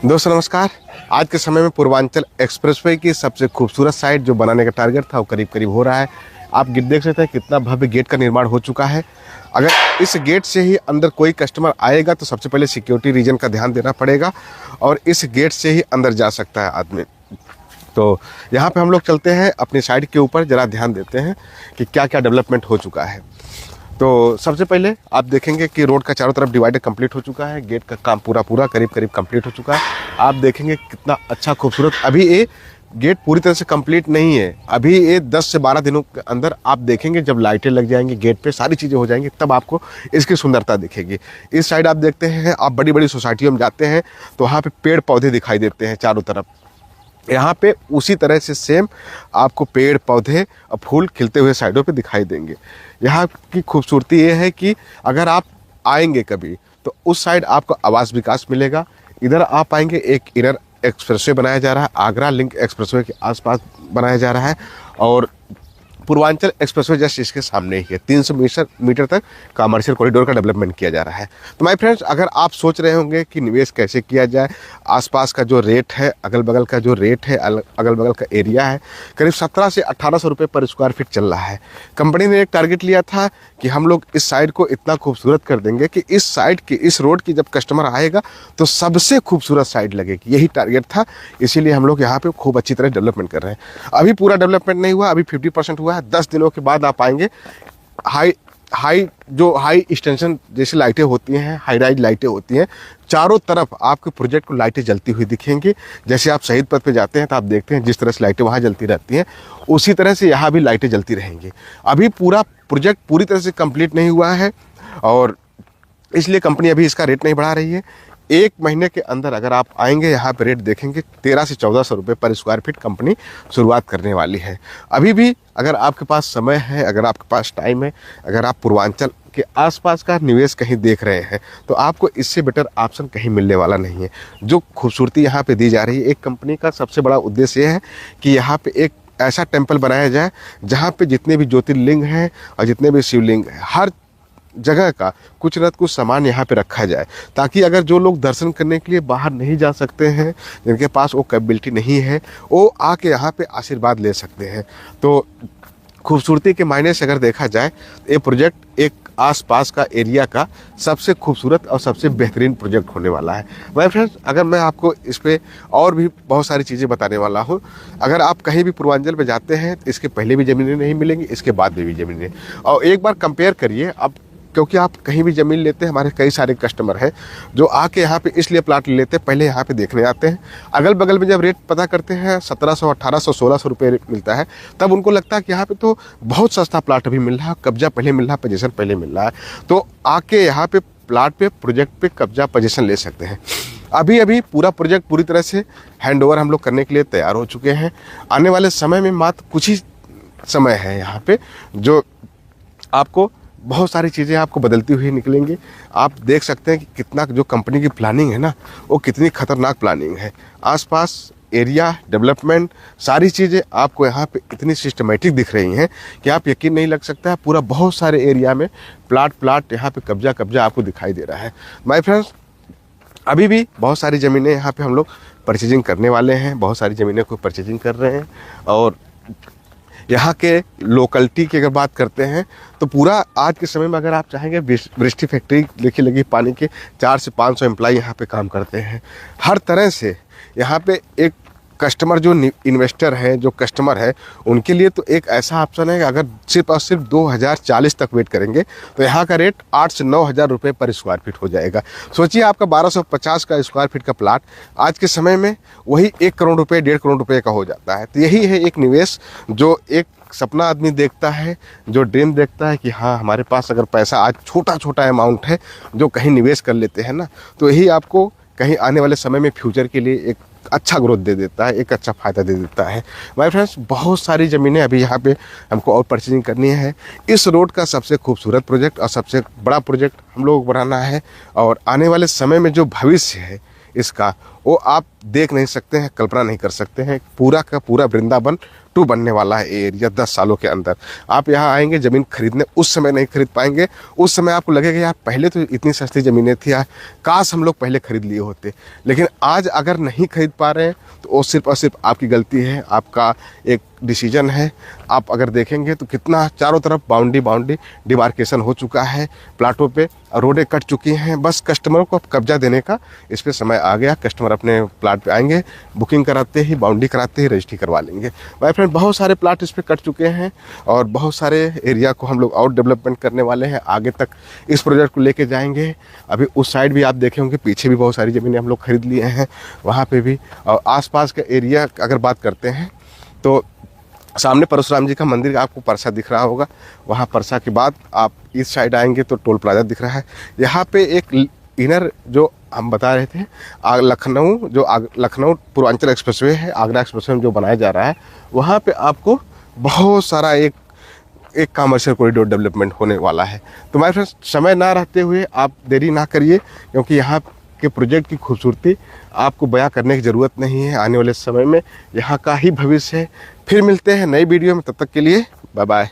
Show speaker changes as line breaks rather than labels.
दोस्तों नमस्कार। आज के समय में पूर्वांचल एक्सप्रेसवे की सबसे खूबसूरत साइट जो बनाने का टारगेट था वो करीब करीब हो रहा है। आप देख सकते हैं कितना भव्य गेट का निर्माण हो चुका है। अगर इस गेट से ही अंदर कोई कस्टमर आएगा तो सबसे पहले सिक्योरिटी रीजन का ध्यान देना पड़ेगा और इस गेट से ही अंदर जा सकता है आदमी। तो यहाँ पे हम लोग चलते हैं अपनी साइड के ऊपर, ज़रा ध्यान देते हैं कि क्या क्या डेवलपमेंट हो चुका है। तो सबसे पहले आप देखेंगे कि रोड का चारों तरफ डिवाइडर कंप्लीट हो चुका है। गेट का काम पूरा करीब कंप्लीट हो चुका है। आप देखेंगे कितना अच्छा खूबसूरत, अभी ये गेट पूरी तरह से कंप्लीट नहीं है। अभी ये 10 से 12 दिनों के अंदर आप देखेंगे जब लाइटें लग जाएंगी गेट पे, सारी चीज़ें हो जाएंगी, तब आपको इसकी सुंदरता दिखेगी। इस साइड आप देखते हैं, आप बड़ी बड़ी सोसाइटियों में जाते हैं तो वहाँ पे पेड़ पौधे दिखाई देते हैं चारों तरफ। यहाँ पे उसी तरह से सेम आपको पेड़ पौधे और फूल खिलते हुए साइडों पे दिखाई देंगे। यहाँ की खूबसूरती ये है कि अगर आप आएंगे कभी तो उस साइड आपको आवास विकास मिलेगा। इधर आप आएंगे, एक इनर एक्सप्रेसवे बनाया जा रहा है, आगरा लिंक एक्सप्रेसवे के आसपास बनाया जा रहा है और पूर्वांचल एक्सप्रेसवे जस्ट इसके सामने ही है। 300 मीटर तक कमर्शियल कॉरिडोर का डेवलपमेंट किया जा रहा है। तो माय फ्रेंड्स, अगर आप सोच रहे होंगे कि निवेश कैसे किया जाए, आसपास का जो रेट है, अगल बगल का जो रेट है, अगल बगल का एरिया है, करीब 1700 से 1800 रुपये पर स्क्वायर फीट चल रहा है। कंपनी ने एक टारगेट लिया था कि हम लोग इस साइड को इतना खूबसूरत कर देंगे कि इस साइड की, इस रोड की जब कस्टमर आएगा तो सबसे खूबसूरत साइड लगेगी। यही टारगेट था, इसीलिए हम लोग यहाँ पे खूब अच्छी तरह डेवलपमेंट कर रहे हैं। अभी पूरा डेवलपमेंट नहीं हुआ, अभी 50% हुआ है। 10 दिनों के बाद आप आएंगे, हाई एक्सटेंशन जैसी लाइटें होती हैं, हाई राइज लाइटें होती हैं, चारों तरफ आपके प्रोजेक्ट को लाइटें जलती हुई दिखेंगी। जैसे आप शहीद पथ पे जाते हैं तो आप देखते हैं जिस तरह से लाइटें वहाँ जलती रहती हैं, उसी तरह से यहाँ भी लाइटें जलती रहेंगी। अभी पूरा प्रोजेक्ट पूरी तरह से कंप्लीट नहीं हुआ है और इसलिए कंपनी अभी इसका रेट नहीं बढ़ा रही है। 1 महीने के अंदर अगर आप आएंगे यहाँ पे रेट देखेंगे 1300 से 1400 रुपये पर स्क्वायर फीट कंपनी शुरुआत करने वाली है। अभी भी अगर आपके पास समय है, अगर आपके पास टाइम है, अगर आप पूर्वांचल के आसपास का निवेश कहीं देख रहे हैं तो आपको इससे बेटर ऑप्शन कहीं मिलने वाला नहीं है। जो खूबसूरती यहाँ पे दी जा रही है, एक कंपनी का सबसे बड़ा उद्देश्य ये है कि यहाँ पे एक ऐसा टेम्पल बनाया जाए जहाँ पे जितने भी ज्योतिर्लिंग हैं और जितने भी शिवलिंग हैं, हर जगह का कुछ न कुछ सामान यहाँ पे रखा जाए, ताकि अगर जो लोग दर्शन करने के लिए बाहर नहीं जा सकते हैं, जिनके पास वो कैपेबिलिटी नहीं है, वो आके यहाँ पे आशीर्वाद ले सकते हैं। तो खूबसूरती के मायने से अगर देखा जाए, ये प्रोजेक्ट एक आसपास का एरिया का सबसे खूबसूरत और सबसे बेहतरीन प्रोजेक्ट होने वाला है। माय फ्रेंड्स, अगर मैं आपको इस पर और भी बहुत सारी चीज़ें बताने वाला हूँ। अगर आप कहीं भी पूर्वांचल में जाते हैं तो इसके पहले भी ज़मीनें नहीं मिलेंगी, इसके बाद में भी ज़मीनें, और एक बार कंपेयर करिए आप, क्योंकि आप कहीं भी ज़मीन लेते हैं, हमारे कई सारे कस्टमर हैं जो आके यहाँ पे इसलिए प्लाट ले लेते हैं, पहले यहाँ पे देखने आते हैं। अगल बगल में जब रेट पता करते हैं 1700, 1800, 1600 रुपये मिलता है, तब उनको लगता है कि यहाँ पे तो बहुत सस्ता प्लाट अभी मिल रहा है, कब्जा पहले मिल रहा है, पोजीशन पहले मिल रहा है, तो आके यहाँ पे प्लाट पे, प्रोजेक्ट पे कब्जा पोजीशन ले सकते हैं। अभी पूरा प्रोजेक्ट पूरी तरह से हैंड ओवर हम लोग करने के लिए तैयार हो चुके हैं। आने वाले समय में मात्र कुछ ही समय है यहाँ पे जो आपको बहुत सारी चीज़ें आपको बदलती हुई निकलेंगी। आप देख सकते हैं कि कितना जो कंपनी की प्लानिंग है ना, वो कितनी खतरनाक प्लानिंग है। आसपास एरिया डेवलपमेंट, सारी चीज़ें आपको यहाँ पे इतनी सिस्टमेटिक दिख रही हैं कि आप यकीन नहीं लग सकता है। पूरा बहुत सारे एरिया में प्लाट यहाँ पे कब्जा आपको दिखाई दे रहा है। माय फ्रेंड्स, अभी भी बहुत सारी ज़मीनें यहाँ पे हम लोग परचेजिंग करने वाले हैं, बहुत सारी ज़मीनें को परचेजिंग कर रहे हैं। और यहाँ के लोकलिटी की अगर बात करते हैं तो पूरा आज के समय में अगर आप चाहेंगे, वृष्टि फैक्ट्री देखिए लगी, पानी के 400 से 500 एम्प्लॉय यहाँ पे काम करते हैं। हर तरह से यहाँ पे एक कस्टमर जो इन्वेस्टर हैं, जो कस्टमर है, उनके लिए तो एक ऐसा ऑप्शन है कि अगर सिर्फ और सिर्फ 2040 तक वेट करेंगे तो यहाँ का रेट 8 से 9 हज़ार रुपये पर स्क्वायर फीट हो जाएगा। सोचिए, आपका 1250 का स्क्वायर फीट का प्लाट आज के समय में वही 1 करोड़ रुपये, 1.5 करोड़ रुपये का हो जाता है। तो यही है एक निवेश जो एक सपना आदमी देखता है, जो ड्रीम देखता है कि हाँ, हमारे पास अगर पैसा आज छोटा अमाउंट है जो कहीं निवेश कर लेते हैं ना, तो यही आपको कहीं आने वाले समय में फ्यूचर के लिए एक अच्छा ग्रोथ दे देता है, एक अच्छा फ़ायदा दे देता है। माय फ्रेंड्स, बहुत सारी ज़मीनें अभी यहाँ पे हमको और परचेजिंग करनी है। इस रोड का सबसे खूबसूरत प्रोजेक्ट और सबसे बड़ा प्रोजेक्ट हम लोग बनाना है और आने वाले समय में जो भविष्य है इसका, वो आप देख नहीं सकते हैं, कल्पना नहीं कर सकते हैं। पूरा का पूरा वृंदावन 2 बनने वाला है ये एरिया 10 सालों के अंदर। आप यहाँ आएंगे ज़मीन खरीदने, उस समय नहीं खरीद पाएंगे। उस समय आपको लगेगा यार पहले तो इतनी सस्ती ज़मीनें थी यार, काश हम लोग पहले खरीद लिए होते। लेकिन आज अगर नहीं खरीद पा रहे हैं तो वो सिर्फ और सिर्फ आपकी गलती है, आपका एक डिसीजन है। आप अगर देखेंगे तो कितना चारों तरफ बाउंड्री डिमार्केशन हो चुका है, प्लाटों पे रोडें कट चुकी हैं। बस कस्टमरों को अब कब्जा देने का इस पर समय आ गया। कस्टमर अपने प्लाट पे आएंगे, बुकिंग कराते ही, बाउंड्री कराते ही रजिस्ट्री करवा लेंगे। माय फ्रेंड, बहुत सारे प्लाट इस पर कट चुके हैं और बहुत सारे एरिया को हम लोग और डेवलपमेंट करने वाले हैं। आगे तक इस प्रोजेक्ट को लेके जाएंगे। अभी उस साइड भी आप देखे होंगे, पीछे भी बहुत सारी ज़मीनें हम लोग खरीद लिए हैं, वहाँ पे भी। और आसपास का एरिया अगर बात करते हैं तो सामने परशुराम जी का मंदिर आपको परसा दिख रहा होगा। वहाँ परसा के बाद आप इस साइड आएंगे तो टोल प्लाजा दिख रहा है। यहाँ पे एक इनर जो हम बता रहे थे लखनऊ पूर्वांचल एक्सप्रेसवे है, आगरा एक्सप्रेसवे जो बनाया जा रहा है, वहाँ पे आपको बहुत सारा एक कमर्शियल कॉरिडोर डेवलपमेंट होने वाला है। तो मेरे फ्रेंड्स, समय ना रहते हुए आप देरी ना करिए, क्योंकि यहाँ के प्रोजेक्ट की खूबसूरती आपको बयां करने की ज़रूरत नहीं है। आने वाले समय में यहाँ का ही भविष्य है। फिर मिलते हैं नई वीडियो में, तब तक के लिए बाय बाय।